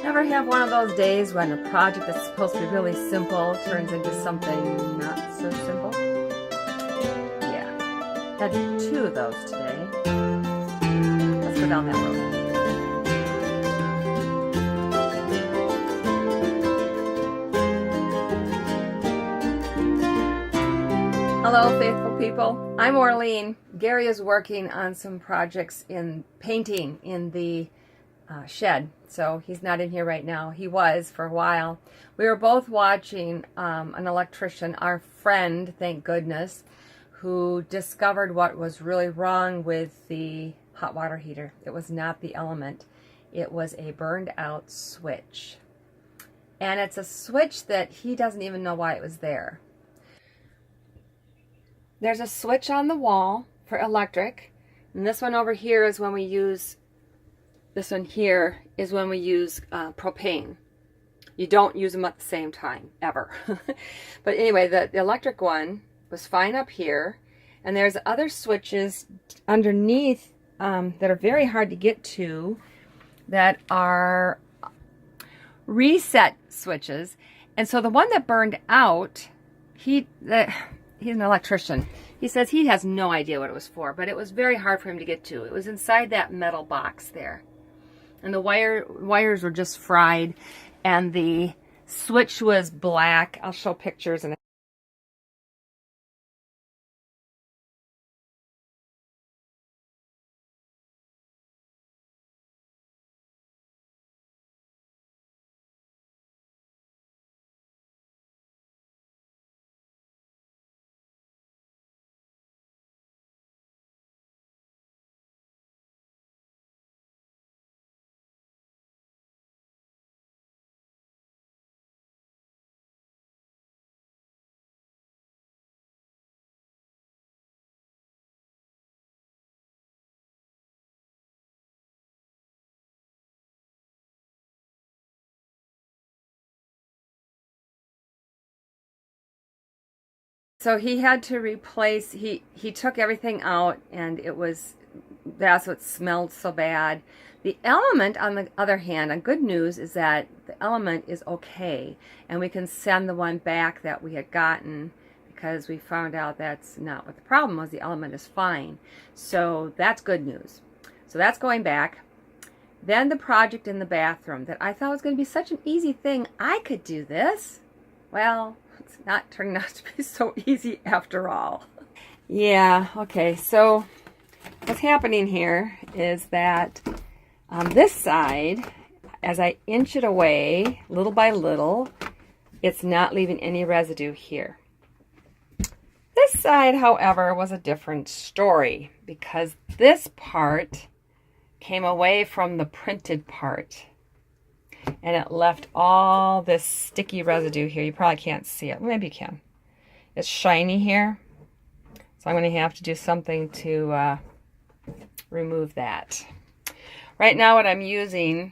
Ever have one of those days when a project that's supposed to be really simple turns into something not so simple? Yeah, had 2 of those today. Let's go down that road. Hello, faithful people. I'm Orlean. Gary is working on some projects in painting in the shed, so he's not in here right now. He was for a while. We were both watching an electrician, our friend, thank goodness, who discovered what was really wrong with the hot water heater. It was not the element. It was a burned out switch. And it's a switch that he doesn't even know why it was there. There's a switch on the wall for electric, and this one over here is when we use, propane. You don't use them at the same time, ever. But anyway, the electric one was fine up here, and there's other switches underneath that are very hard to get to that are reset switches. And so the one that burned out, he's an electrician. He says he has no idea what it was for, but it was very hard for him to get to. It was inside that metal box there. And the wires were just fried, and the switch was black. I'll show pictures in a So he had to replace, he took everything out, and that's what smelled so bad. The element, on the other hand, good news is that the element is okay, and we can send the one back that we had gotten because we found out that's not what the problem was. The element is fine. So that's good news. So that's going back. Then the project in the bathroom that I thought was going to be such an easy thing. I could do this. Well, it's not turning out to be so easy after all. Yeah, okay, so what's happening here is that on this side, as I inch it away little by little, it's not leaving any residue here. This side, however, was a different story because this part came away from the printed part. And it left all this sticky residue here. You probably can't see it. Maybe you can. It's shiny here. So I'm going to have to do something to remove that. Right now what I'm using,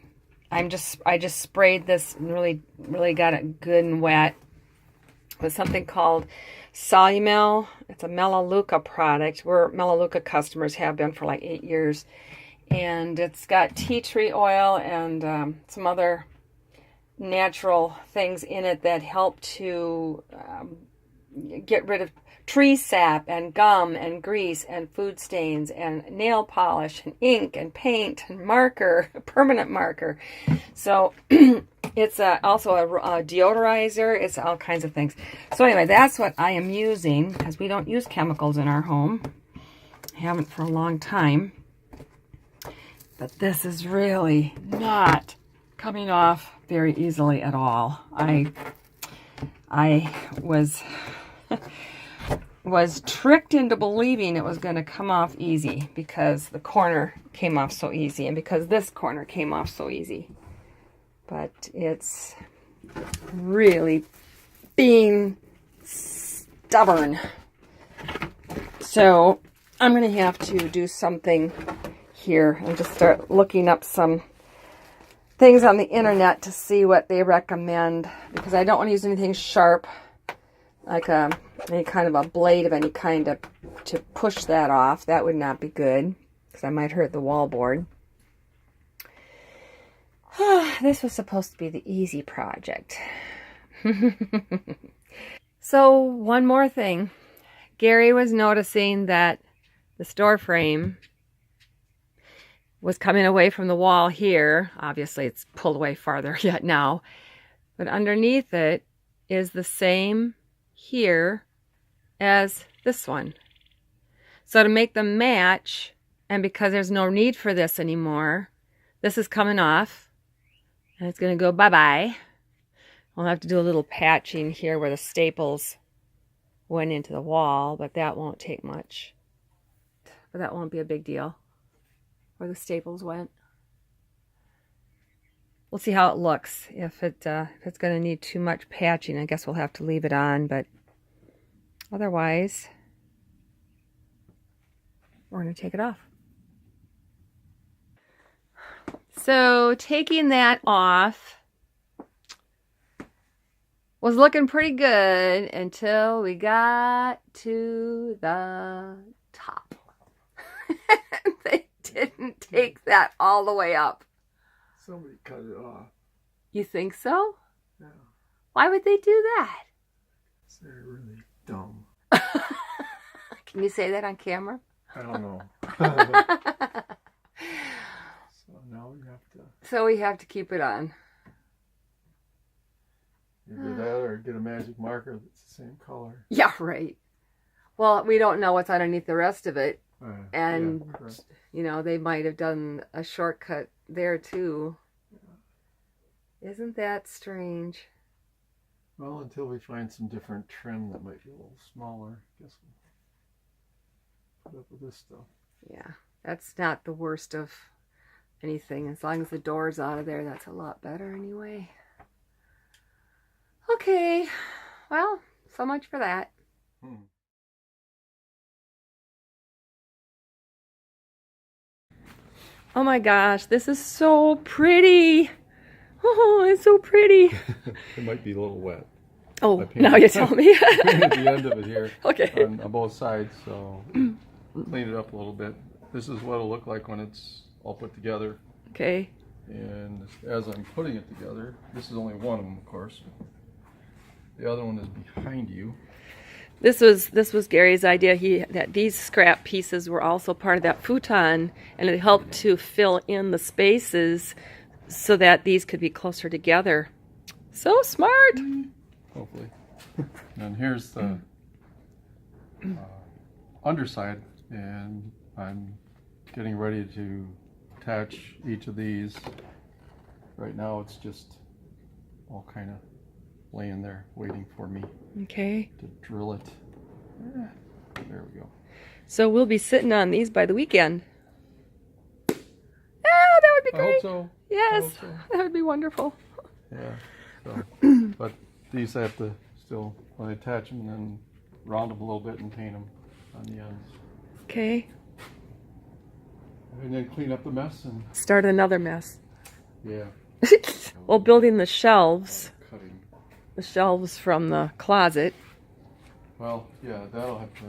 I just sprayed this and really got it good and wet with something called Solumel. It's a Melaleuca product. We're Melaleuca customers, have been for like 8 years. And it's got tea tree oil and some other natural things in it that help to get rid of tree sap and gum and grease and food stains and nail polish and ink and paint and marker, permanent marker. So it's also a deodorizer. It's all kinds of things. So anyway, that's what I am using because we don't use chemicals in our home. I haven't for a long time. But this is really not coming off very easily at all. I was tricked into believing it was going to come off easy because the corner came off so easy and because this corner came off so easy. But it's really being stubborn. So I'm going to have to do something here and just start looking up some things on the internet to see what they recommend, because I don't want to use anything sharp like any kind of a blade of any kind to push that off. That would not be good because I might hurt the wallboard. this was supposed to be the easy project. So one more thing. Gary was noticing that the store frame was coming away from the wall here. Obviously it's pulled away farther yet now. But underneath it is the same here as this one. So to make them match, and because there's no need for this anymore, this is coming off. And it's going to go bye-bye. We'll have to do a little patching here where the staples went into the wall, but that won't take much. But that won't be a big deal, where the staples went. We'll see how it looks. If it's going to need too much patching, I guess we'll have to leave it on, but otherwise, we're going to take it off. So taking that off was looking pretty good until we got to the top. They didn't take that all the way up. Somebody cut it off. You think so? Yeah. Why would they do that? They're really dumb. Can you say that on camera? I don't know. So now we have to... So we have to keep it on. Either that or get a magic marker that's the same color. Yeah, right. Well, we don't know what's underneath the rest of it. And, yeah, you know, they might have done a shortcut there too. Yeah. Isn't that strange? Well, until we find some different trim that might be a little smaller, I guess we'll put up with this stuff. Yeah, that's not the worst of anything. As long as the door's out of there, that's a lot better anyway. Okay, well, so much for that. Oh my gosh, this is so pretty. Oh, it's so pretty. It might be a little wet. Oh, now you tell me. I painted the end of it here. Okay. On both sides, so clean it up a little bit. This is what it'll look like when it's all put together. Okay. And as I'm putting it together, this is only one of them, of course. The other one is behind you. This was Gary's idea. That these scrap pieces were also part of that futon, and it helped to fill in the spaces so that these could be closer together. So smart. Hopefully. And here's the underside, and I'm getting ready to attach each of these. Right now it's just all kind of laying there waiting for me Okay. to drill it. There we go. So we'll be sitting on these by the weekend. Oh, that would be great. I hope so. Yes, I hope so. that would be wonderful. Yeah. So, but these I have to still, when I attach them, then round them a little bit and paint them on the ends. Okay. And then clean up the mess and Start another mess. yeah. Well, building the shelves. Cutting. The shelves from the closet. Well, yeah, that'll have to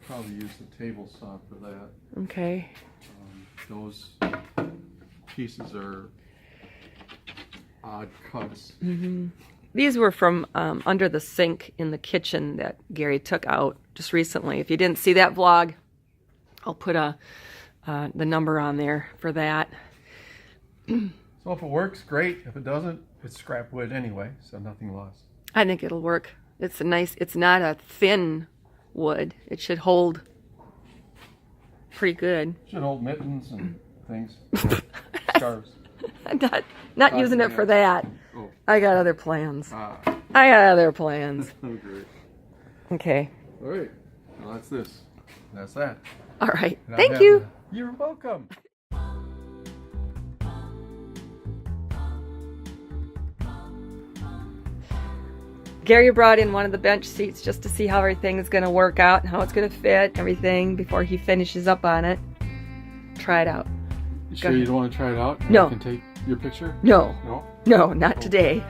probably use the table saw for that. Okay. Those pieces are odd cuts. Mm-hmm. These were from under the sink in the kitchen that Gary took out just recently. If you didn't see that vlog, I'll put the number on there for that. So if it works, great. If it doesn't, it's scrap wood anyway, so nothing lost. I think it'll work. It's not a thin wood. It should hold pretty good. Should hold mittens and things. Scarves. Not using it for that. Oh. I got other plans. Ah. I got other plans. Oh, great. Okay. All right. Well, that's this. That's that. All right. And Thank you. You're welcome. Gary brought in one of the bench seats just to see how everything is going to work out and how it's going to fit, everything, before he finishes up on it. Try it out. You sure you don't want to try it out? No. I can take your picture? No. No? No, not today.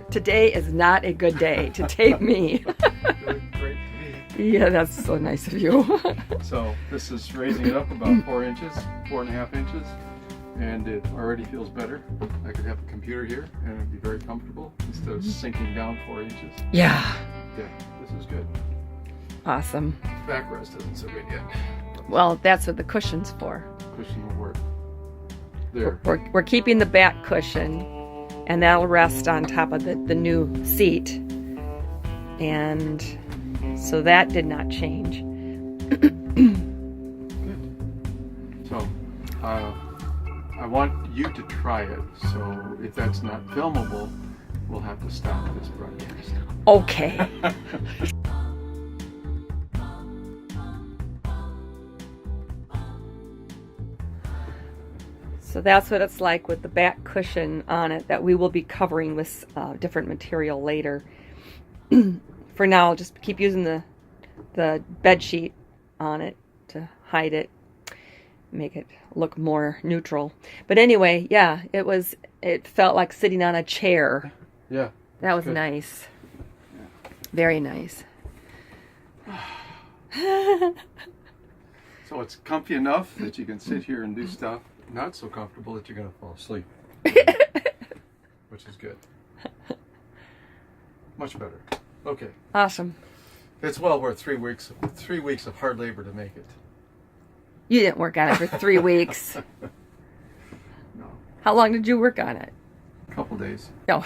Today is not a good day to tape me. You look great to me. Yeah, that's so nice of you. So this is raising it up about 4 inches, 4.5 inches. and it already feels better. I could have a computer here and it'd be very comfortable instead of sinking down 4 inches. Yeah. Yeah, this is good. Awesome. Backrest isn't so good yet. Well, that's what the cushion's for. Cushion will work. There. We're keeping the back cushion, and that'll rest on top of the new seat. And so that did not change. So, I want you to try it. So if that's not filmable, we'll have to stop this broadcast. Okay. So that's what it's like with the back cushion on it that we will be covering with different material later. For now, I'll just keep using the bed sheet on it to hide it, make it look more neutral. But anyway, yeah, it felt like sitting on a chair. Yeah. That was good. nice. Very nice. So it's comfy enough that you can sit here and do stuff. Not so comfortable that you're going to fall asleep. Which is good. Much better. Okay. Awesome. It's well worth 3 weeks. 3 weeks of hard labor to make it. You didn't work on it for 3 weeks. No. How long did you work on it? A couple days. No.